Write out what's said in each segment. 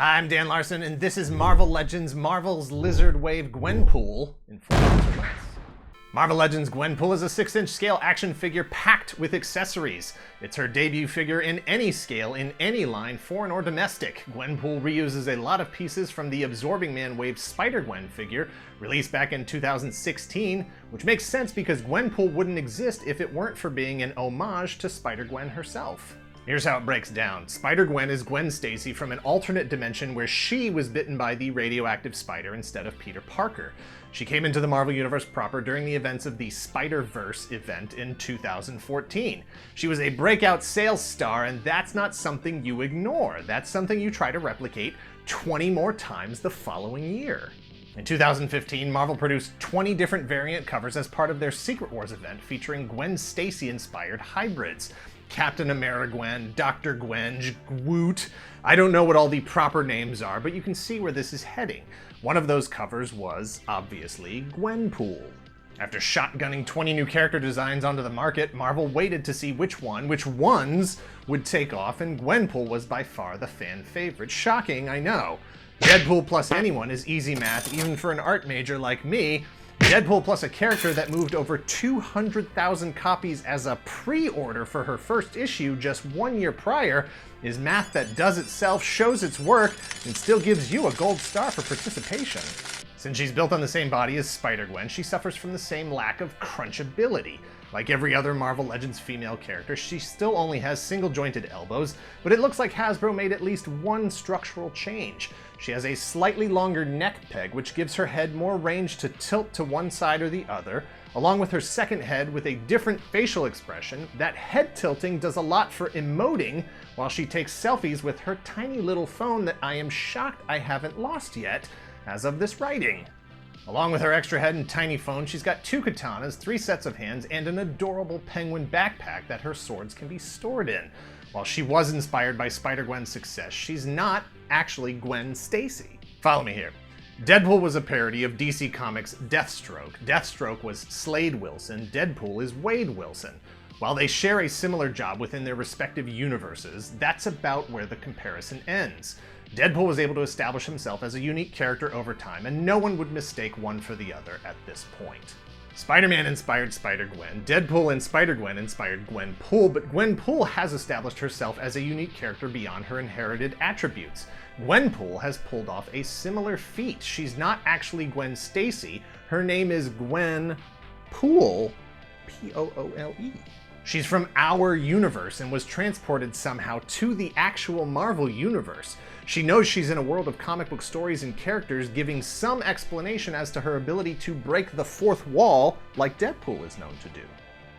Hi, I'm Dan Larson, and this is Marvel Legends Marvel's Lizard Wave Gwenpool in 4 months or less. Marvel Legends Gwenpool is a 6-inch scale action figure packed with accessories. It's her debut figure in any scale, in any line, foreign or domestic. Gwenpool reuses a lot of pieces from the Absorbing Man Wave Spider-Gwen figure, released back in 2016, which makes sense because Gwenpool wouldn't exist if it weren't for being an homage to Spider-Gwen herself. Here's how it breaks down. Spider-Gwen is Gwen Stacy from an alternate dimension where she was bitten by the radioactive spider instead of Peter Parker. She came into the Marvel Universe proper during the events of the Spider-Verse event in 2014. She was a breakout sales star, and that's not something you ignore. That's something you try to replicate 20 more times the following year. In 2015, Marvel produced 20 different variant covers as part of their Secret Wars event featuring Gwen Stacy-inspired hybrids. Captain Amerigwen, Dr. Gwen, Woot. I don't know what all the proper names are, but you can see where this is heading. One of those covers was, obviously, Gwenpool. After shotgunning 20 new character designs onto the market, Marvel waited to see which ones would take off, and Gwenpool was by far the fan favorite. Shocking, I know. Deadpool plus anyone is easy math, even for an art major like me. Deadpool plus a character that moved over 200,000 copies as a pre-order for her first issue just 1 year prior is math that does itself, shows its work, and still gives you a gold star for participation. Since she's built on the same body as Spider-Gwen, she suffers from the same lack of crunchability. Like every other Marvel Legends female character, she still only has single-jointed elbows, but it looks like Hasbro made at least one structural change. She has a slightly longer neck peg, which gives her head more range to tilt to one side or the other, along with her second head with a different facial expression. That head tilting does a lot for emoting while she takes selfies with her tiny little phone that I am shocked I haven't lost yet as of this writing. Along with her extra head and tiny phone, she's got 2 katanas, 3 sets of hands, and an adorable penguin backpack that her swords can be stored in. While she was inspired by Spider-Gwen's success, she's not actually Gwen Stacy. Follow me here. Deadpool was a parody of DC Comics' Deathstroke. Deathstroke was Slade Wilson, Deadpool is Wade Wilson. While they share a similar job within their respective universes, that's about where the comparison ends. Deadpool was able to establish himself as a unique character over time, and no one would mistake one for the other at this point. Spider-Man inspired Spider-Gwen, Deadpool and Spider-Gwen inspired Gwenpool, but Gwenpool has established herself as a unique character beyond her inherited attributes. Gwenpool has pulled off a similar feat. She's not actually Gwen Stacy, her name is Gwenpool, P-O-O-L-E. She's from our universe and was transported somehow to the actual Marvel universe. She knows she's in a world of comic book stories and characters, giving some explanation as to her ability to break the fourth wall like Deadpool is known to do.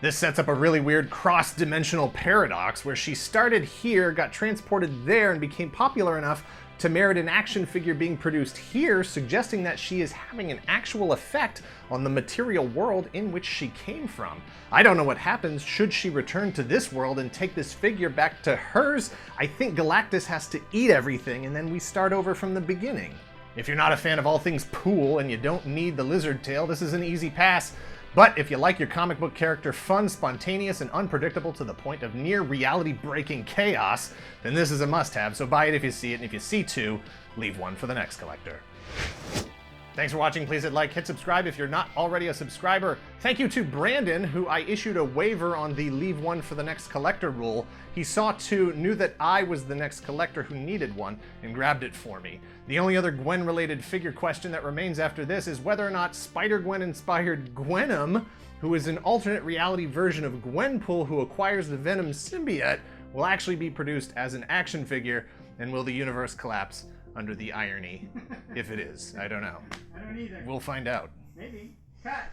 This sets up a really weird cross-dimensional paradox where she started here, got transported there, and became popular enough to merit an action figure being produced here, suggesting that she is having an actual effect on the material world in which she came from. I don't know what happens should she return to this world and take this figure back to hers. I think Galactus has to eat everything and then we start over from the beginning. If you're not a fan of all things pool and you don't need the lizard tail, this is an easy pass. But if you like your comic book character fun, spontaneous, and unpredictable to the point of near reality-breaking chaos, then this is a must-have, so buy it if you see it, and if you see 2, leave 1 for the next collector. Thanks for watching. Please hit like, hit subscribe if you're not already a subscriber. Thank you to Brandon, who I issued a waiver on the leave 1 for the next collector rule. He saw 2, knew that I was the next collector who needed 1, and grabbed it for me. The only other Gwen-related figure question that remains after this is whether or not Spider-Gwen inspired Gwenom, who is an alternate reality version of Gwenpool who acquires the Venom symbiote, will actually be produced as an action figure, and will the universe collapse under the irony? If it is, I don't know. I don't either. We'll find out. Maybe. Cut.